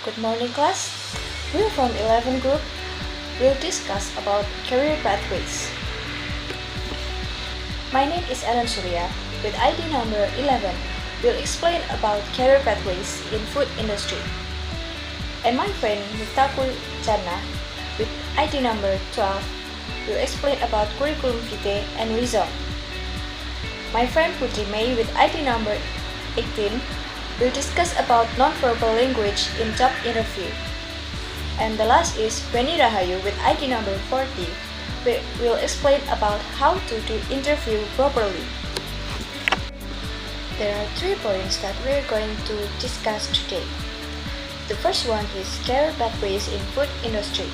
Good morning, class. We're from 11 group. We'll discuss about career pathways. My name is Ellen Surya with ID number 11. We'll explain about career pathways in food industry. And my friend Miftaku Chana with ID number 12 will explain about curriculum vitae and resume. My friend Putri May with ID number 18 will discuss about non-verbal language in job interview. And the last is Beni Rahayu with ID number 40 will explain about how to do interview properly. There are 3 points that we're going to discuss today. The first one is career pathways in food industry.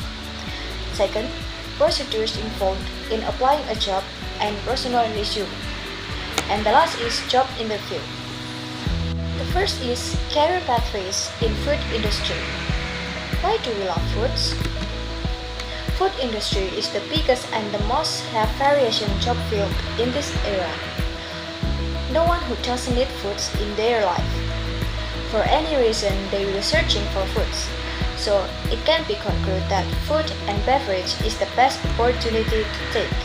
Second, procedures involved in applying a job and personal resume. And the last is job interview. The first is career pathways in food industry. Why do we love foods? Food industry is the biggest and the most have variation job field in this era. No one who doesn't eat foods in their life. For any reason, they will searching for foods. So it can be concluded that food and beverage is the best opportunity to take.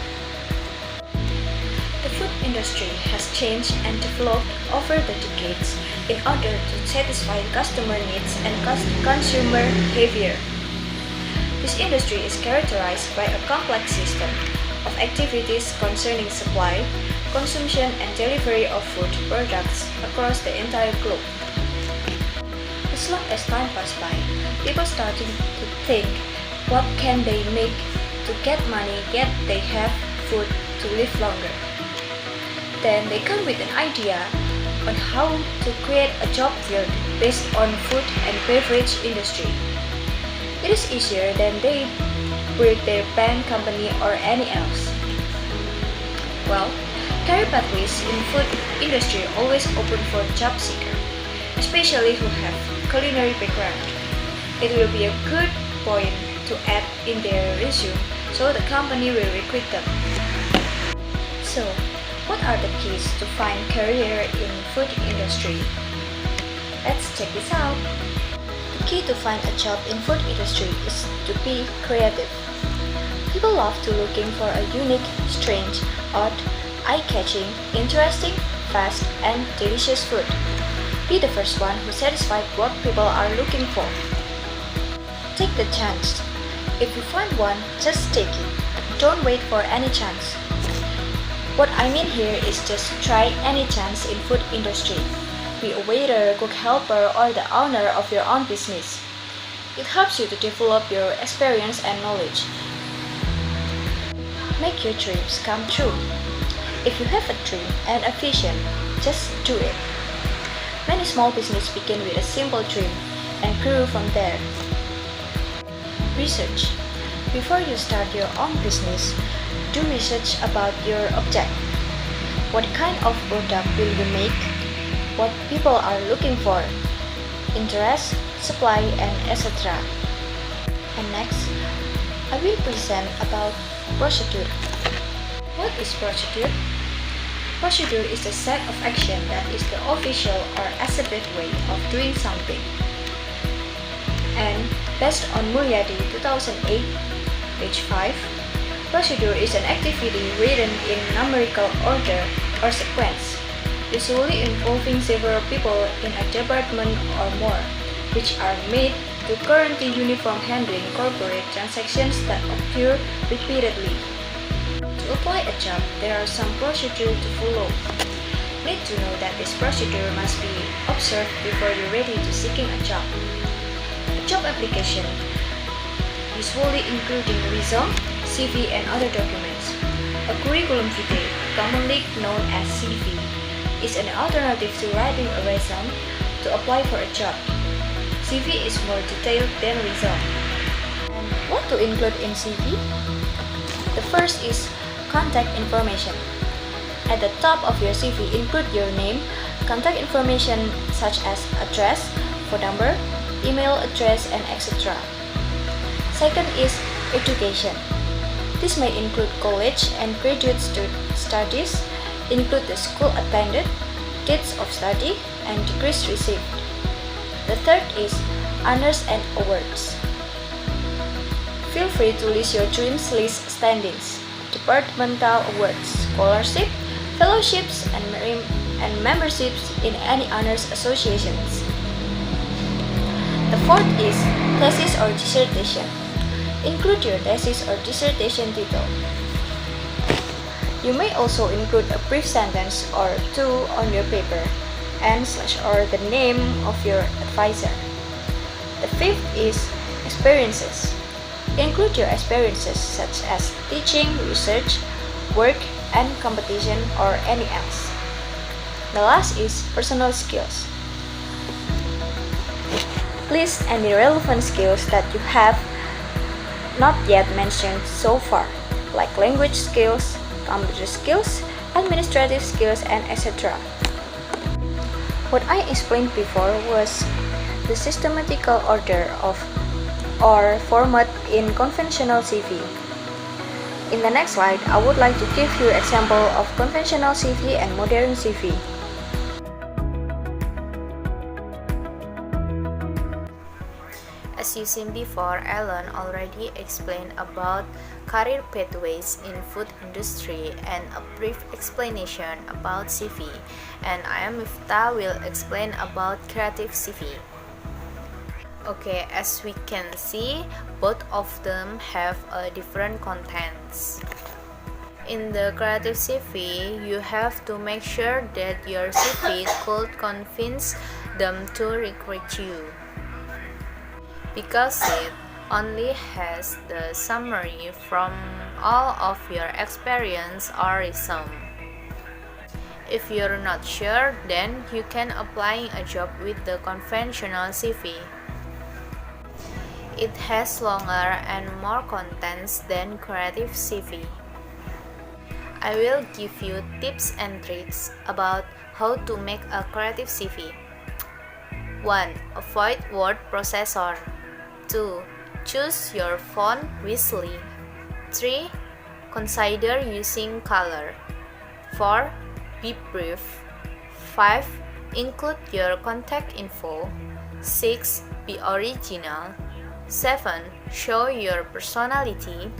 The food industry has changed and developed over the decades in order to satisfy customer needs and consumer behavior. This industry is characterized by a complex system of activities concerning supply, consumption and delivery of food products across the entire globe. As long as time passed by, people started to think what can they make to get money yet they have food to live longer. Then they come with an idea on how to create a job field based on food and beverage industry. It is easier than they build their bank company or any else. Well, career pathways in food industry always open for job seeker, especially who have culinary background. It will be a good point to add in their resume so the company will recruit them. So, what are the keys to find career in food industry? Let's check this out. The key to find a job in food industry is to be creative. People love to looking for a unique, strange, odd, eye-catching, interesting, fast, and delicious food. Be the first one who satisfies what people are looking for. Take the chance. If you find one, just take it. Don't wait for any chance. What I mean here is just try any chance in food industry. Be a waiter, cook helper, or the owner of your own business. It helps you to develop your experience and knowledge. Make your dreams come true. If you have a dream and a vision, just do it. Many small businesses begin with a simple dream and grew from there. Research. Before you start your own business, do research about your object. What kind of product will you make? What people are looking for? Interest, supply, and etc. And next, I will present about procedure. What is procedure? Procedure is a set of action that is the official or accepted way of doing something. And based on Mulyadi 2008, page 5, procedure is an activity written in numerical order or sequence, usually involving several people in a department or more, which are made to guarantee uniform handling corporate transactions that occur repeatedly. To apply a job, there are some procedures to follow. Need to know that this procedure must be observed before you're ready to seeking a job. A job application, usually including resume, CV and other documents. A curriculum vitae, commonly known as CV, is an alternative to writing a resume to apply for a job. CV is more detailed than resume. And what to include in CV? The first is contact information. At the top of your CV, include your name, contact information such as address, phone number, email address, and etc. Second is education. This may include college and graduate studies, include the school attended, dates of study, and degrees received. The third is honors and awards. Feel free to list your dreams list standings, departmental awards, scholarship, fellowships, and memberships in any honors associations. The fourth is thesis or dissertation. Include your thesis or dissertation title. You may also include a brief sentence or two on your paper and/or the name of your advisor. The fifth is experiences. Include your experiences such as teaching, research, work, and competition or any else. The last is personal skills. List any relevant skills that you have not yet mentioned so far, like language skills, computer skills, administrative skills, and etc. What I explained before was the systematical order of or format in conventional CV. In the next slide, I would like to give you example of conventional CV and modern CV. As you seen before, Ellen already explained about career pathways in food industry and a brief explanation about CV, and I am Mifta will explain about creative CV. Okay, as we can see, both of them have different contents. In the creative CV, you have to make sure that your CV could convince them to recruit you, because it only has the summary from all of your experience or resume. If you're not sure, then you can apply a job with the conventional CV. It has longer and more contents than creative CV. I will give you tips and tricks about how to make a creative CV. 1. Avoid word processor. 2. Choose your font wisely. 3. Consider using color. 4. Be brief. 5. Include your contact info. 6. Be original. 7. Show your personality.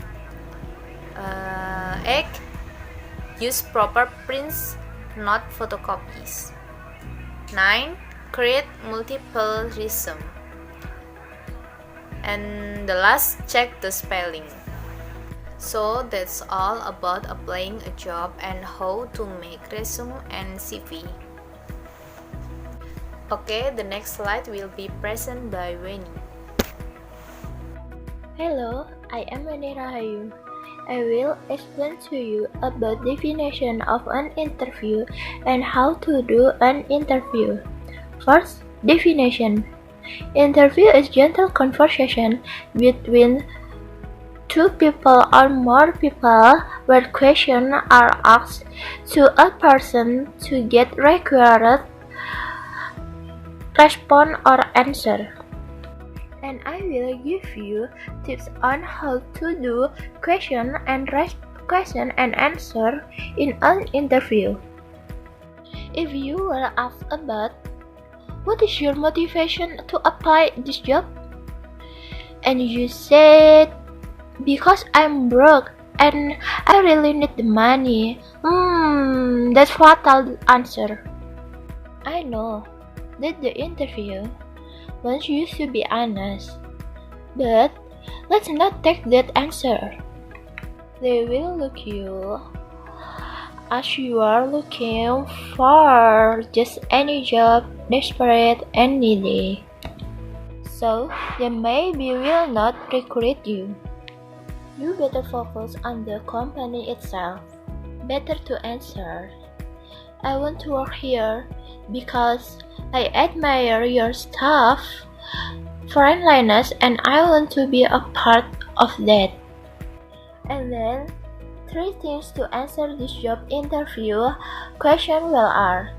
8. Use proper prints, not photocopies. 9. Create multiple resume. And the last, check the spelling. So that's all about applying a job and how to make resume and CV. Okay, the next slide will be present by Weni. Hello, I am Weni Rahayu. I will explain to you about definition of an interview and how to do an interview. First, definition. Interview is gentle conversation between two people or more people where questions are asked to a person to get required response or answer. And I will give you tips on how to do question and answer in an interview. If you were asked about what is your motivation to apply this job, and you said because I'm broke and I really need the money, that's fatal answer. I know that the interview wants you to be honest, but let's not take that answer. They will look you as you are looking for just any job, desperate and needy. So they maybe will not recruit you. You better focus on the company itself. Better to answer, I want to work here because I admire your staff friendliness and I want to be a part of that. And then 3 things to answer this job interview question well are: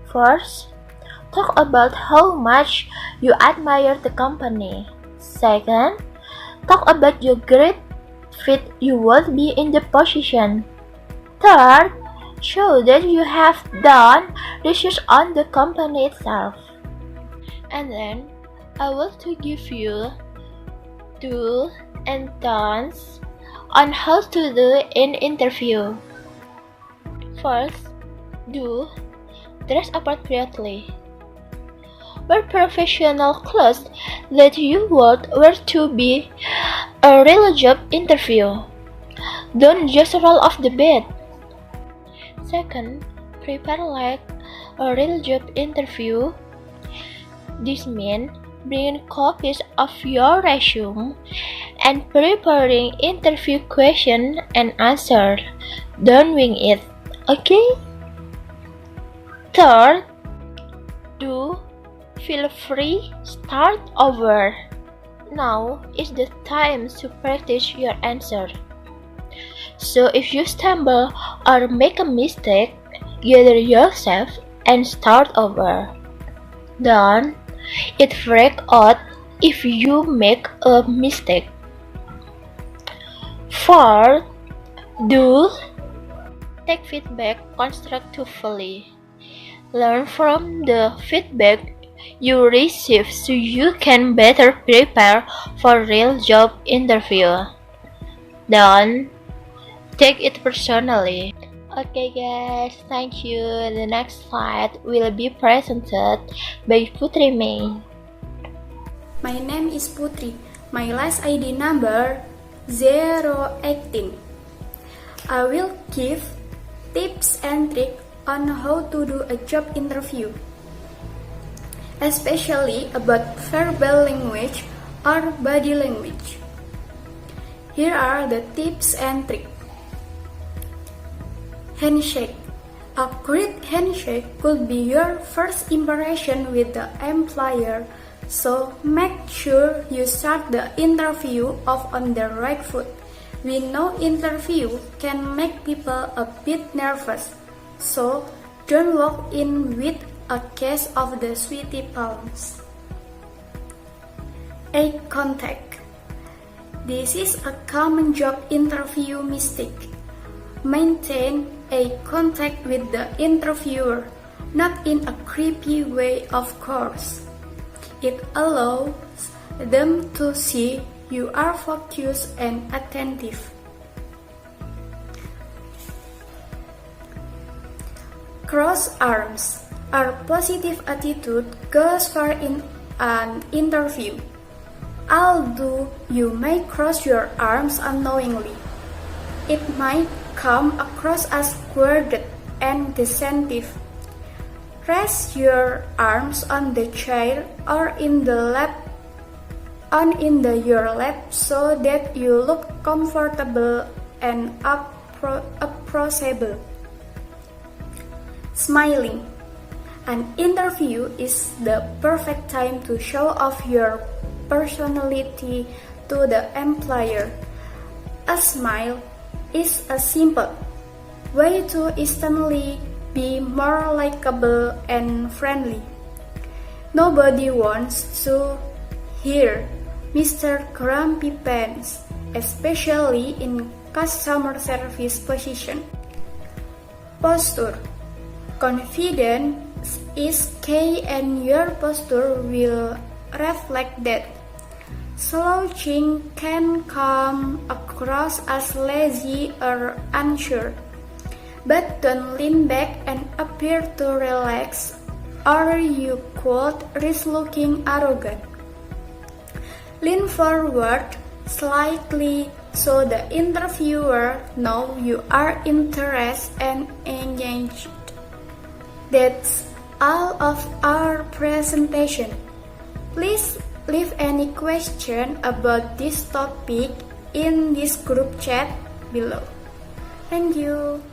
first, talk about how much you admire the company. Second, talk about your great fit you would be in the position. Third, show that you have done research on the company itself. And then I will to give you do and don'ts on how to do an interview. First, do dress appropriately. Wear professional clothes that you would wear to be a real job interview. Don't just roll off the bed. Second, prepare like a real job interview. This means bringing copies of your resume and preparing interview question and answer. Don't wing it, okay? Third, do feel free, start over. Now is the time to practice your answer. So if you stumble or make a mistake, gather yourself and start over. Don't it freak out if you make a mistake. Fourth, do take feedback constructively. Learn from the feedback you receive so you can better prepare for real job interview. Don't take it personally. Okay guys, thank you. The next slide will be presented by Putri May. My name is Putri. My last ID number 018. I will give tips and tricks on how to do a job interview, especially about verbal language or body language. Here are the tips and tricks. Handshake. A great handshake could be your first impression with the employer, so make sure you start the interview off on the right foot. We know interview can make people a bit nervous, so don't walk in with a case of the sweaty palms. Eye contact. This is a common job interview mistake. Maintain eye contact with the interviewer, not in a creepy way, of course. It allows them to see you are focused and attentive. Cross arms. Our positive attitude goes far in an interview. Although you may cross your arms unknowingly, it might come across as guarded and deceptive. Rest your arms on the chair or in the your lap so that you look comfortable and approachable. Smiling. An interview is the perfect time to show off your personality to the employer. A smile is a simple way to instantly be more likable and friendly. Nobody wants to hear Mr. Grumpy Pants, especially in customer service position. Posture. Confidence is key and your posture will reflect that. Slouching can come across as lazy or unsure, but don't lean back and appear to relax, or you could risk looking arrogant. Lean forward slightly so the interviewer knows you are interested and engaged. That's all of our presentation. Please leave any question about this topic in this group chat below. Thank you.